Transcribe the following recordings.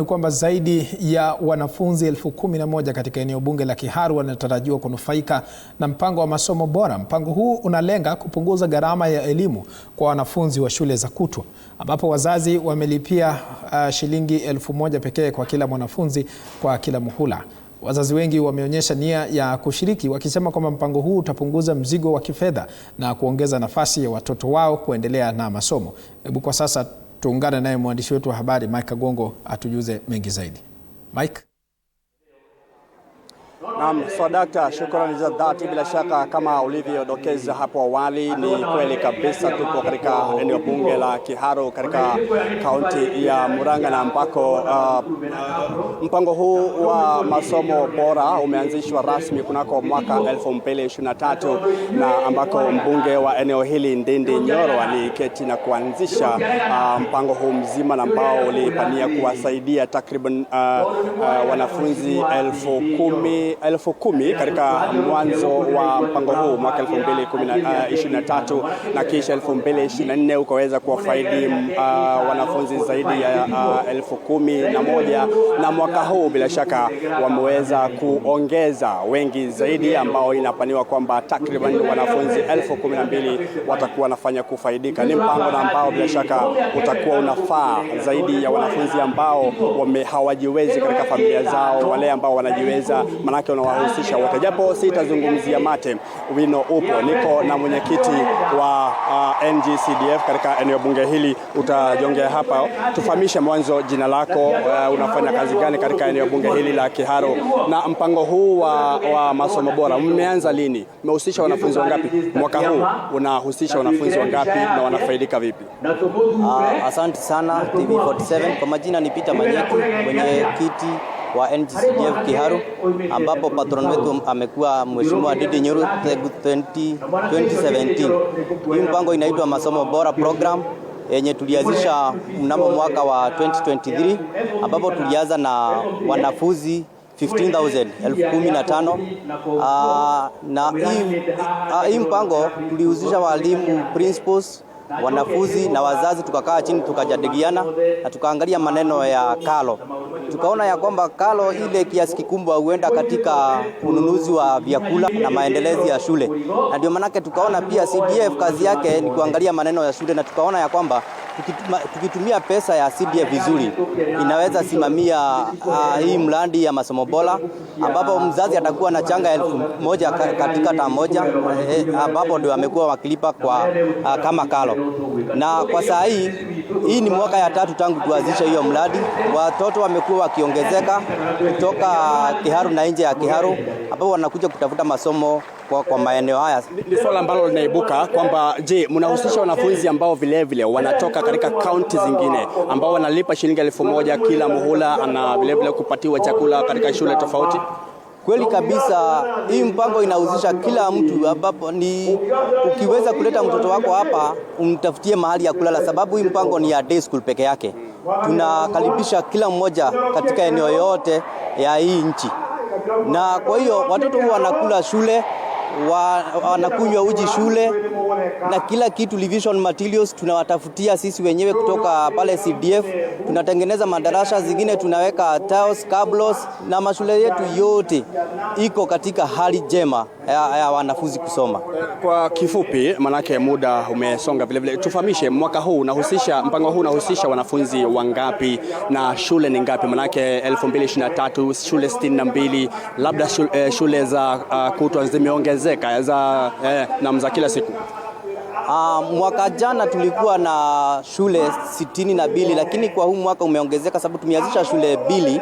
Ni kwamba zaidi ya wanafunzi 11,000 katika eneo bunge la Kiharu wanatarajiwa kunufaika na mpango wa masomo bora. Mpango huu unalenga kupunguza gharama ya elimu kwa wanafunzi wa shule za kutwa, ambapo wazazi wamelipia shilingi 1,000 pekee kwa kila mwanafunzi kwa kila muhula. Wazazi wengi wameonyesha nia ya kushiriki, wakisema kwamba mpango huu utapunguza mzigo wa kifedha na kuongeza nafasi ya watoto wao kuendelea na masomo. Hebu kwa sasa tuungane naye mwandishi wetu wa habari Mike Agongo atujuze mengi zaidi. Mike. Naam, Swadakta, shukrani za dhati. Bila shaka kama ulivyodokeza hapo awali, ni kweli kabisa tupo katika eneo bunge la Kiharu katika kaunti ya Murang'a, na ambako mpango huu wa masomo bora umeanzishwa rasmi kunako mwaka 2023, na ambako mbunge wa eneo hili Ndindi Nyoro aliketi na kuanzisha mpango huu mzima, na ambao ulipania kuwasaidia takriban wanafunzi 10,000 katika mwanzo wa mpango huu mwaka 2023, na kisha 2024 ukaweza kuwafaidi wanafunzi zaidi ya 11,000, na mwaka huu bila shaka wameweza kuongeza wengi zaidi, ambao inapaniwa kwamba takriban wanafunzi 12,000 watakuwa wanafanya kufaidika. Ni mpango na ambao bila shaka utakuwa unafaa zaidi ya wanafunzi ambao hawajiwezi katika familia zao, wale ambao wanajiweza manake unawahusisha wote. Japo sitazungumzia mate, wino upo. Niko na mwenyekiti wa NGCDF katika eneo bunge hili. Utajongea hapa, tufahamishe mwanzo jina lako, unafanya kazi gani katika eneo bunge hili la Kiharu, na mpango huu wa masomo bora umeanza lini? Umehusisha wanafunzi wangapi mwaka huu? Unahusisha wanafunzi wangapi na wanafaidika vipi? Asante sana TV47. Kwa majina ni Peter Manyeki, mwenyekiti wa NGCDF Kiharu, ambapo patron wetu amekuwa Mheshimiwa Ndindi Nyoro 2017. Hii mpango inaitwa masomo bora program yenye tulianzisha mnamo mwaka wa 2023, ambapo tulianza na wanafunzi 15,000 na hii mpango tulihusisha walimu, principals, wanafunzi na wazazi. Tukakaa chini tukajadiliana na tukaangalia maneno ya kalo. Tukaona ya kwamba kalo ile kiasi kikubwa huenda katika ununuzi wa vyakula na maendelezi ya shule, na ndio manake tukaona pia CDF kazi yake ni kuangalia maneno ya shule, na tukaona ya kwamba tukitumia pesa ya CDF vizuri inaweza simamia hii mradi ya masomo bora, ambapo mzazi atakuwa na changa 1,000 katika tamu moja, ambapo ndio amekuwa wakilipa kwa kama kalo. Na kwa saa hii ni mwaka ya 3 tangu tuanzishe hiyo mradi. Watoto wamekuwa wakiongezeka kutoka Kiharu na nje ya Kiharu, ambapo wanakuja kutafuta masomo kwa maeneo haya. Ni swala ambalo linaibuka kwamba je, mnahusisha wanafunzi ambao vile vile wanatoka katika kaunti zingine ambao wanalipa shilingi 1,000 kila muhula, na vile vile kupatiwa chakula katika shule tofauti? Kweli kabisa, hii mpango inahusisha kila mtu, ambapo ni ukiweza kuleta mtoto wako hapa umtafutie mahali ya kulala, sababu hii mpango ni ya day school peke yake. Tunakaribisha kila mmoja katika eneo yote ya hii nchi, na kwa hiyo watoto huwa wanakula shule, wanakunywa uji shule, na kila kitu revision materials tunawatafutia sisi wenyewe kutoka pale CDF. Tunatengeneza madarasa zingine, tunaweka tiles, cablos, na mashule yetu yote iko katika hali njema ya wanafunzi kusoma. Kwa kifupi, manake muda umesonga, vile vile tufahamishe mpango huu unahusisha wanafunzi wangapi na shule ni ngapi? Manake 2023 shule 62, labda shule za kutwa zimeongezeka za kila siku. Mwaka jana tulikuwa na shule 62, lakini kwa huu mwaka umeongezeka sababu tumeanzisha shule 2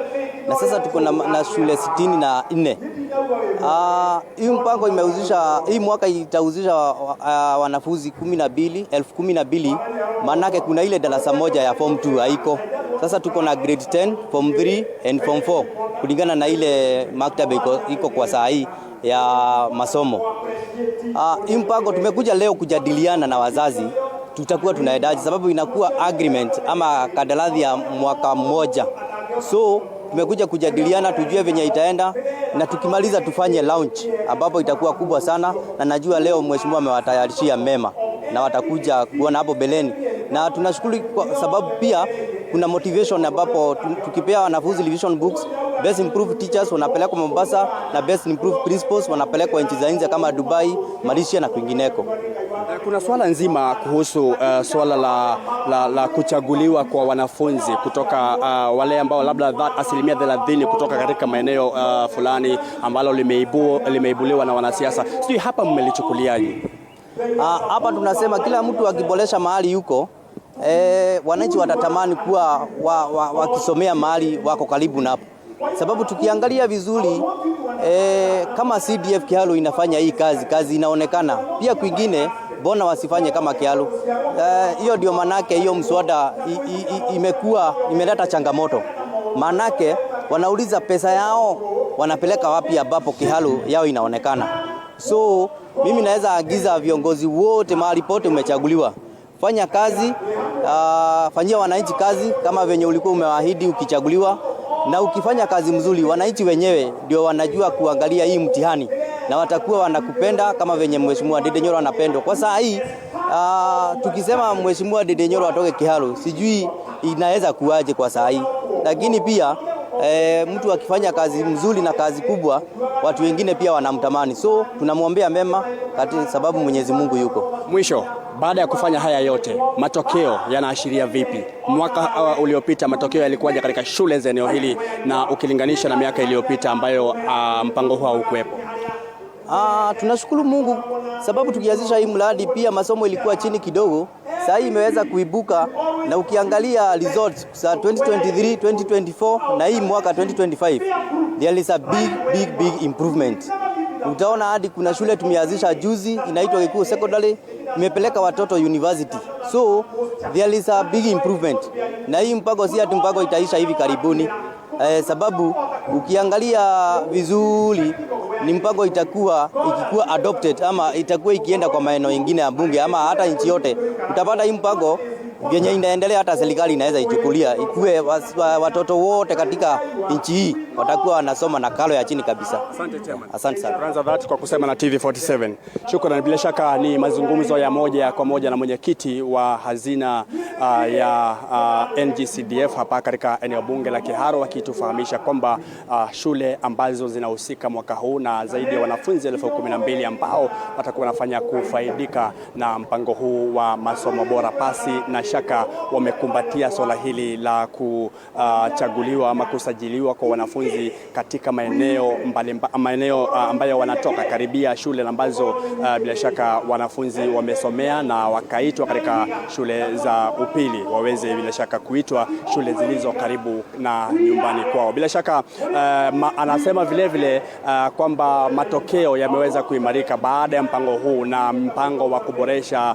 na sasa tuko na shule 64. Hii mpango hii mwaka itahusisha wanafunzi 12,000, manake kuna ile darasa moja ya form 2 haiko. Sasa tuko na grade 10, form 3 and form 4 kulingana na ile maktaba iko kwa saa hii ya masomo. Hii mpango tumekuja leo kujadiliana na wazazi, tutakuwa tunaendaje, sababu inakuwa agreement ama kadalazi ya mwaka mmoja. So tumekuja kujadiliana tujue venye itaenda, na tukimaliza tufanye launch ambapo itakuwa kubwa sana, na najua leo mheshimiwa amewatayarishia mema na watakuja kuona hapo beleni. Na tunashukuru kwa sababu pia kuna motivation ambapo tukipea wanafunzi revision books, best improved teachers wanapelekwa Mombasa na best improved principals wanapelekwa nchi za nje kama Dubai, Malaysia na kwingineko. Kuna swala nzima kuhusu swala la kuchaguliwa kwa wanafunzi kutoka wale ambao labda asilimia 30 kutoka katika maeneo fulani ambalo limeibuliwa na wanasiasa. Sijui hapa mmelichukuliaje? Hapa tunasema kila mtu akiboresha mahali yuko, wananchi watatamani kuwa wakisomea mahali wako karibu na hapo. Sababu tukiangalia vizuri kama CDF Kiharu inafanya hii kazi inaonekana. Pia kwingine bona wasifanye kama Kiharu. Hiyo ndio manake hiyo mswada imeleta changamoto. Manake wanauliza pesa yao wanapeleka wapi ambapo Kiharu yao inaonekana. So mimi naweza agiza viongozi wote mahali pote umechaguliwa, fanya kazi, fanyia wananchi kazi kama venye ulikuwa umewaahidi ukichaguliwa, na ukifanya kazi mzuri wananchi wenyewe ndio wanajua kuangalia hii mtihani na watakuwa wanakupenda kama venye Mheshimiwa Ndindi Nyoro anapendwa. Kwa saa hii tukisema Mheshimiwa Ndindi Nyoro atoke Kiharu, sijui inaweza kuaje kwa saa hii, lakini pia mtu akifanya kazi mzuri na kazi kubwa, watu wengine pia wanamtamani. So tunamwombea mema sababu Mwenyezi Mungu yuko. Mwisho, baada ya kufanya haya yote, matokeo yanaashiria vipi? Mwaka uliopita matokeo yalikuwaje katika shule za eneo hili na ukilinganisha na miaka iliyopita ambayo mpango huu haukuwepo? Tunashukuru Mungu sababu tukianzisha hii mradi pia masomo ilikuwa chini kidogo. Sasa hii imeweza kuibuka, na ukiangalia results za 2023, 2024 na hii mwaka 2025, there is a big improvement. Utaona hadi kuna shule tumeanzisha juzi inaitwa Gikuyu Secondary, imepeleka watoto university. So there is a big improvement. Na hii mpango si ati mpango itaisha hivi karibuni. Sababu ukiangalia vizuri ni mpango ikikuwa adopted ama itakuwa ikienda kwa maeneo mengine ya bunge ama hata nchi yote. Utapata hii mpango yenye inaendelea hata serikali inaweza ichukulia ikuwe watoto wote katika nchi hii watakuwa wanasoma na karo ya chini kabisa. Asante chairman. Asante sana. Tuanza dhati kwa kusema na TV47. Shukrani. Bila shaka ni mazungumzo ya moja kwa moja na mwenyekiti wa hazina ya NGCDF hapa katika eneo bunge la Kiharu, akitufahamisha kwamba shule ambazo zinahusika mwaka huu na zaidi ya wanafunzi 12,000 ambao watakuwa wanafanya kufaidika na mpango huu wa masomo bora, pasi na shaka wamekumbatia swala hili la kuchaguliwa ama kusajiliwa kwa wanafunzi katika maeneo ambayo wanatoka karibia shule ambazo bila shaka wanafunzi wamesomea na wakaitwa katika shule za upili waweze bila shaka kuitwa shule zilizo karibu na nyumbani kwao. Bila shaka anasema vile kwamba matokeo yameweza kuimarika baada ya mpango huu na mpango wa kuboresha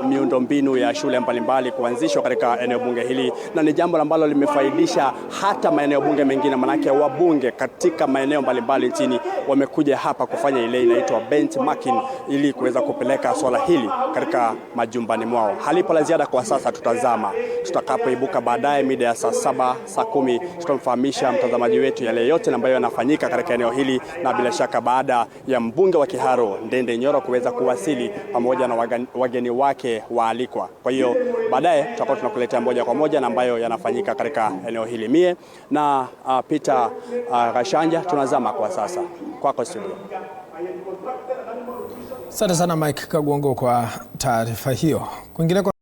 miundombinu ya shule mbalimbali kuanzishwa katika eneo bunge hili, na ni jambo ambalo limefaidisha hata maeneo bunge mengine, manake wabunge katika maeneo mbalimbali nchini wamekuja hapa kufanya ile inaitwa benchmarking ili kuweza kupeleka swala hili katika majumbani mwao. Halipo la ziada kwa sasa, tutazama tutakapoibuka baadaye mida ya saa 7, saa 10 tutamfahamisha mtazamaji wetu yale yote ambayo yanafanyika katika eneo hili, na bila shaka baada ya mbunge wa Kiharu Ndindi Nyoro kuweza kuwasili pamoja na wageni wake waalikwa. Kwa hiyo baadaye tutakuwa tunakuletea moja kwa moja na ambayo yanafanyika katika eneo hili. Mie na Peter Gashanja tunazama kwa sasa. Kwako studio. Asante sana Mike Kagwongo kwa taarifa hiyo. Kwingine